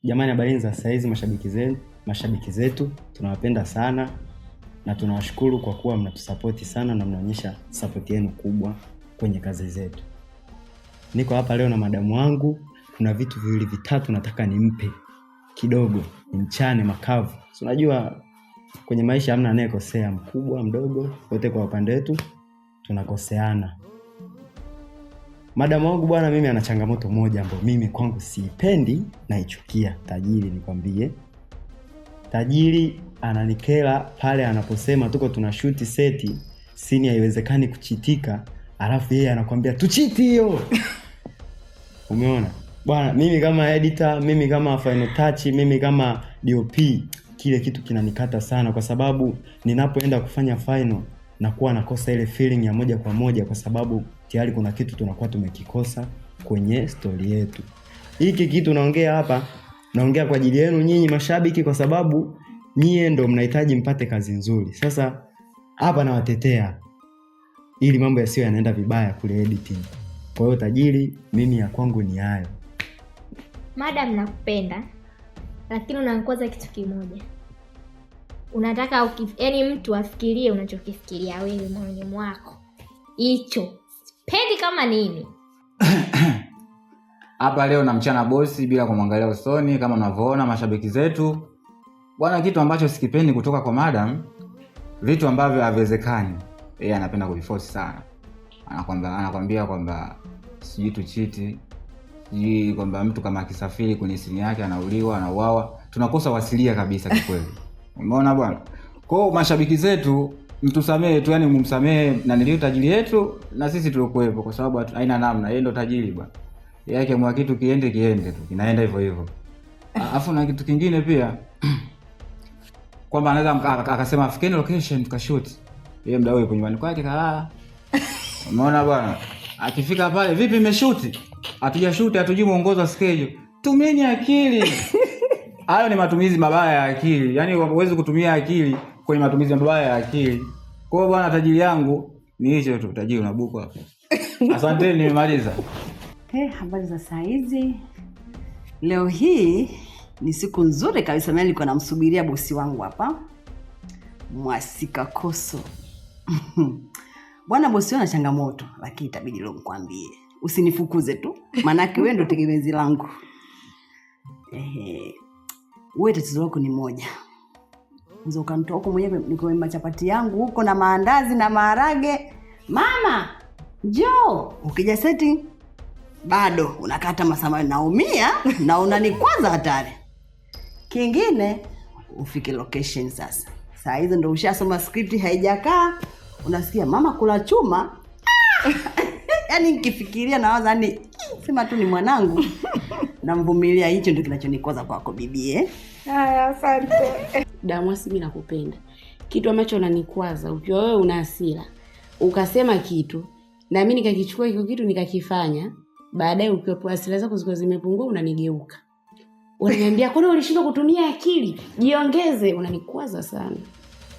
Jamani, habari za saa hizi mashabiki zetu, tunawapenda sana na tunawashukuru kwa kuwa mnatusupport sana na mnaonyesha support yenu kubwa kwenye kazi zetu. Niko hapa leo na madamu wangu, kuna vitu viwili vitatu nataka nimpe kidogo, nimchane makavu. So unajua kwenye maisha hamna anayekosea, mkubwa mdogo, wote kwa upande wetu tunakoseana. Madamu wangu bwana, mimi ana changamoto moja ambayo mimi kwangu siipendi na ichukia. Tajiri, nikwambie. Tajiri ananikera pale anaposema tuko tunashoot seti, scene haiwezekani kuchitika, alafu yeye anakuambia tuchiti hiyo. Umeona? Bwana, mimi kama editor, mimi kama final touch, mimi kama DOP, kile kitu kinanikata sana kwa sababu ninapoenda kufanya final nakuwa nakosa ile feeling ya moja kwa moja kwa sababu tayari kuna kitu tunakuwa tumekikosa kwenye story yetu. Hiki kitu naongea hapa, naongea kwa ajili yenu nyinyi mashabiki kwa sababu nyie ndo mnahitaji mpate kazi nzuri. Sasa hapa nawatetea ili mambo yasiyo yanaenda vibaya kule editing. Kwa hiyo tajiri, mimi ya kwangu ni hayo. Madam, nakupenda, lakini unanikoza kitu kimoja. Unataka yaani mtu afikirie unachokifikiria wewe moyoni mwako. Hicho sipendi kama nini. Hapa leo na mchana bosi bila kumwangalia usoni kama unavyoona mashabiki zetu. Bwana, kitu ambacho sikipendi kutoka kwa madam, vitu ambavyo haviwezekani. Yeye anapenda kujiforce sana. Anakwambia kwamba sijui tuchiti, sijui kwamba mtu kama akisafiri kwenye simu yake anauliwa, anauawa. Tunakosa wasilia kabisa kwa kweli. Umeona bwana? Kwa mashabiki zetu mtusamee tu, yani mumsamee na nilio tajiri yetu na sisi tulikuwepo kwa sababu haina namna, yeye ndo tajiri bwana. Yake mwa kitu kiende tu, kinaenda hivyo hivyo. Alafu na kitu kingine pia kwamba anaweza akasema fikeni location tukashoot. Yeye mdau yupo nyumbani kwake kalala. Umeona bwana? Akifika pale, vipi mmeshoot? Hatujashoot, hatujui muongozo wa schedule. Tumieni akili. Hayo ni matumizi mabaya ya akili. Yaani huwezi kutumia akili kwenye matumizi mabaya ya akili. Kwa hiyo bwana, tajiri yangu ni hicho tu, tajiri unabuku hapo. Asante, nimemaliza. Habari za saa hizi. Leo hii ni siku nzuri kabisa, mimi nilikuwa namsubiria bosi wangu hapa. Mwasika Koso. Bwana bosi ana changamoto, lakini itabidi leo nikwambie. Usinifukuze tu, maana wewe ndio tegemezi langu. Wewe tatizo lako ni moja. Unaweza ukanitoa huko mwenyewe nikoe machapati yangu huko na maandazi na maharage. Mama, njoo. Ukija setting bado unakata masaa, naumia na unanikwaza hatari. Kingine ufike location sasa. Saa hizo ndio ushasoma script haijakaa. Unasikia mama kula chuma. Yaani nikifikiria nawaza yani sema tu ni mwanangu. Namvumilia, hicho ndio kinachonikwaza kwako bibi. Haya, asante. Damwasi, mimi nakupenda. Kitu ambacho unanikwaza, ukiwa wewe una hasira, ukasema kitu na mimi nikakichukua hiyo kitu nikakifanya, baadaye ukiwa hasira zako ziko zimepungua unanigeuka. Unaniambia kwani ulishindwa kutumia akili? Jiongeze. Unanikwaza sana.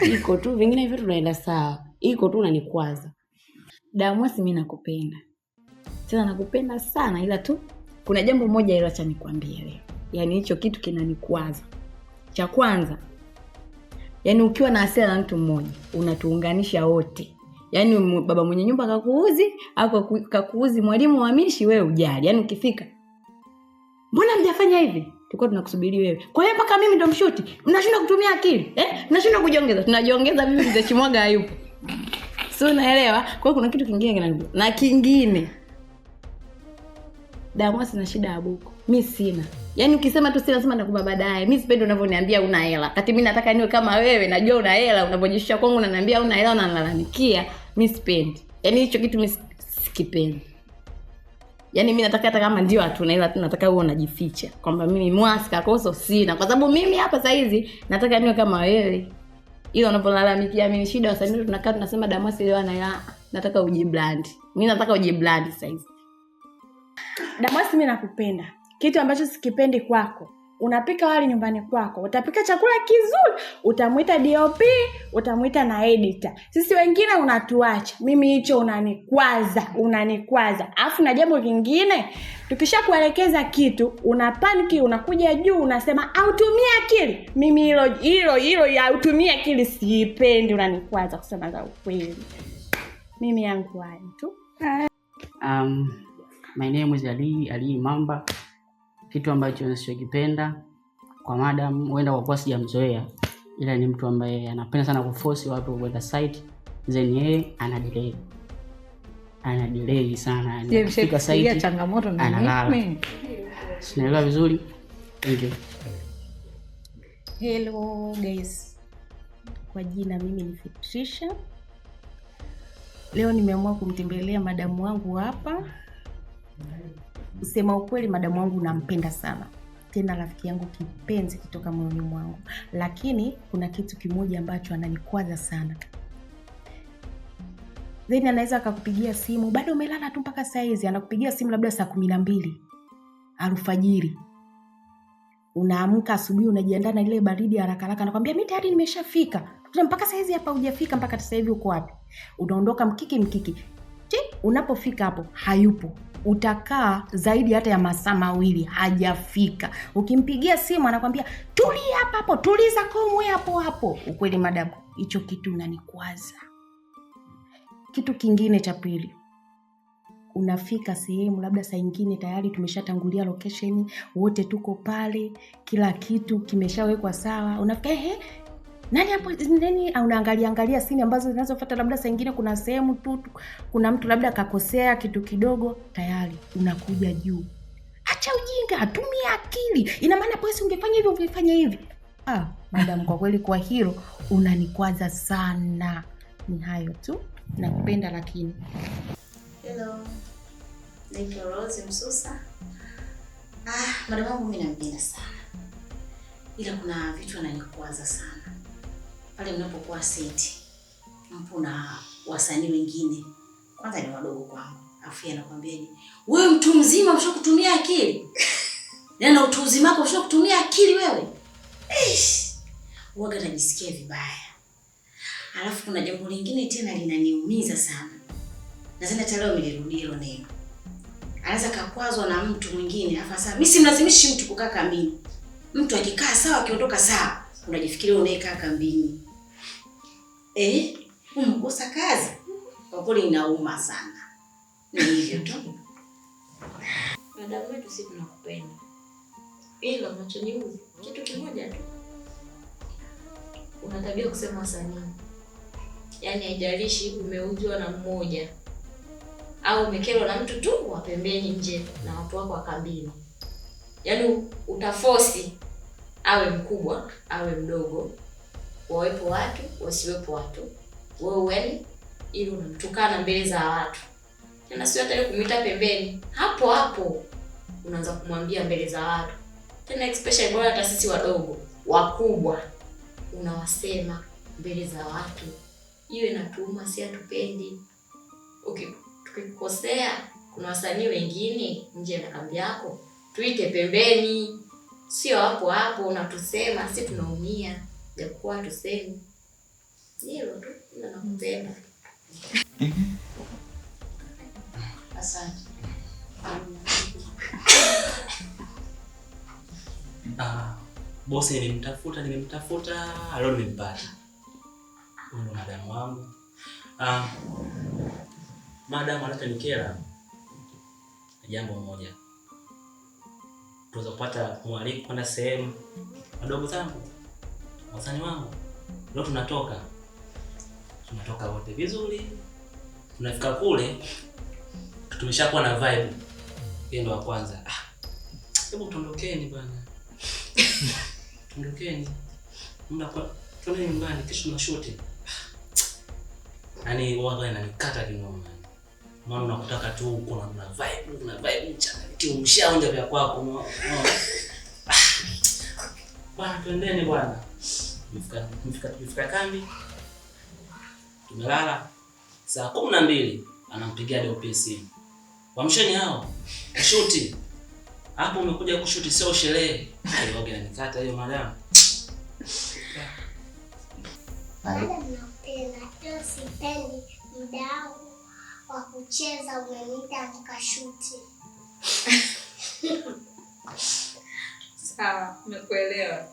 Iko tu, vingine hivyo tunaenda sawa. Iko tu unanikwaza. Damwasi, mimi nakupenda. Tena nakupenda sana, ila tu kuna jambo moja hilo acha nikwambie leo. Yaani hicho kitu kinanikwaza. Cha kwanza, yaani ukiwa na hasira na mtu mmoja, unatuunganisha wote. Yaani baba mwenye nyumba kakuuzi, au kakuuzi mwalimu wa mishi, wewe ujali. Yaani ukifika, mbona mjafanya hivi? Tulikuwa tunakusubiri wewe. Kwa hiyo mpaka mimi ndo mshuti. Mnashindwa kutumia akili. Mnashindwa kujiongeza. Tunajiongeza, mimi mzee Chimwaga hayupo. Sio, unaelewa? Kwa hiyo kuna kitu kingine kinanibu. Na kingine, Damwasi na shida ya buku. Mimi sina. Yaani ukisema tu sina, sema nakupa baadaye. Mimi sipendi unavyoniambia una hela. Kati mimi nataka niwe kama wewe, najua una hela, unapojishusha kwangu unaniambia una hela na nalalamikia. Mimi sipendi. Yaani hicho kitu mimi sikipendi. Yaani mimi nataka hata kama ndio watu na hela tu nataka uwe unajificha kwamba mimi Mwasika Koso sina, kwa sababu mimi hapa sasa hizi nataka niwe kama wewe. Hiyo unapolalamikia mimi shida wasanii tunakaa tunasema Damwasi leo ana hela, nataka ujibrand. Mimi nataka ujibrand sasa hizi. Damwasi, mimi nakupenda. Kitu ambacho sikipendi kwako, unapika wali nyumbani kwako, utapika chakula kizuri, utamuita DOP, utamuita na editor. Sisi wengine unatuacha. Mimi hicho unanikwaza. Alafu na jambo lingine, tukishakuelekeza kitu, unapaniki, unakuja juu, unasema autumie akili. Mimi hilo ya utumie akili siipendi, unanikwaza kusema za ukweli. Mimi yangu hayo tu. My name is Ali Mamba. Kitu ambacho nisichokipenda kwa madam, huenda kwa kuwa sijamzoea, ila ni mtu ambaye anapenda sana kuforce watu kwenda site, then yeye ana delay sana, anafika site changamoto na analala. Sinaelewa vizuri. Thank you. Hello guys. Kwa jina mimi ni Patricia. Leo nimeamua kumtembelea madamu wangu hapa. Kusema ukweli, madamu wangu nampenda sana. Tena rafiki yangu kipenzi kutoka moyoni mwangu. Lakini kuna kitu kimoja ambacho ananikwaza sana. Then anaweza akakupigia simu, bado umelala tu mpaka saa hizi, anakupigia simu labda saa 12 alfajiri. Unaamka asubuhi, unajiandaa na ile baridi haraka, anakuambia mimi tayari nimeshafika. Mpaka saa hizi hapa hujafika, mpaka sasa hivi uko wapi? Unaondoka mkiki. Unapofika hapo hayupo. Utakaa zaidi hata ya masaa 2 hajafika. Ukimpigia simu anakuambia tulia hapo, tuliza komwe hapo. Ukweli madam, hicho kitu unanikwaza. Kitu kingine cha pili, unafika sehemu labda saa nyingine tayari tumeshatangulia location, wote tuko pale, kila kitu kimeshawekwa sawa. Unafika nani hapo, nani unaangalia simu ambazo zinazofuata, labda saa nyingine kuna sehemu tu kuna mtu labda akakosea kitu kidogo, tayari unakuja juu. Acha ujinga, tumia akili. Ina maana polisi ungefanya hivi. Madam, kwa kweli kwa hilo unanikwaza sana. Ni hayo tu. Nakupenda lakini. Hello. Naitwa Rose Msusa. Madam wangu mimi nampenda sana. Ila kuna vitu ananikwaza sana. Pale mnapokuwa seti, mpo na wasanii wengine, kwanza ni wadogo kwangu, afu anakuambia ni wewe mtu mzima ushakutumia akili. Na utu uzima wako ushakutumia akili wewe. Huaga najisikia vibaya. Alafu kuna jambo lingine tena linaniumiza sana. Nadhani hata leo nilirudia hilo neno. Anaweza kakwazwa na mtu mwingine, afa sasa mimi simlazimishi mtu kukaa kambini. Mtu akikaa sawa, akiondoka sawa, unajifikiria unaekaa kambini. Umekosa kazi. Kwa kweli inauma sana. Ni hivyo tu. Madam wetu sisi tunakupenda. Ila unachoniuzi kitu kimoja tu. Una tabia kusema wasanii. Yaani haijalishi umeujwa na mmoja au umekerwa na mtu tu wa pembeni nje na watu wako wa kambini. Yaani utafosi awe mkubwa, awe mdogo, wawepo watu, wasiwepo watu. Wewe ili unamtukana mbele za watu. Tena sio hata kumuita pembeni. Hapo unaanza kumwambia mbele za watu. Tena especially bora hata sisi wadogo, wakubwa unawasema mbele za watu. Hiyo inatuuma, si hatupendi. Tukikosea, kuna wasanii wengine nje na kambi yako, tuite pembeni. Sio hapo unatusema, sisi tunaumia. Japokuwa tuseme. Hilo tu, ila nakupenda. Asante. Bosi nimemtafuta, leo nimempata. Huyo madam wangu. Madam anachonikera jambo moja. Tuweza kupata mwaliko kwenda sehemu. Wadogo zangu, wasanii wangu, leo tunatoka wote vizuri. Tunafika kule tumeshakuwa na vibe. Yeye ndo wa kwanza. Hebu tuondokeni bwana. Tuondokeni. Muda kwa tuende nyumbani, kesho tuna shoot. Yaani waga inanikata kinoma. Maana unakutaka tu uko na vibe mchana. Umshaonja vya kwako. Bwana twendeni bwana. Tumefika kambi. Tumelala. Saa 12 anampigia DOP simu. Wamsheni hao. Shoot. Hapo umekuja kushuti sio sherehe. Hayo wage nanikata hiyo madam. Madam nakupenda, ila sipendi muda wangu wa kucheza unaniita nikashuti. Sawa, nimekuelewa.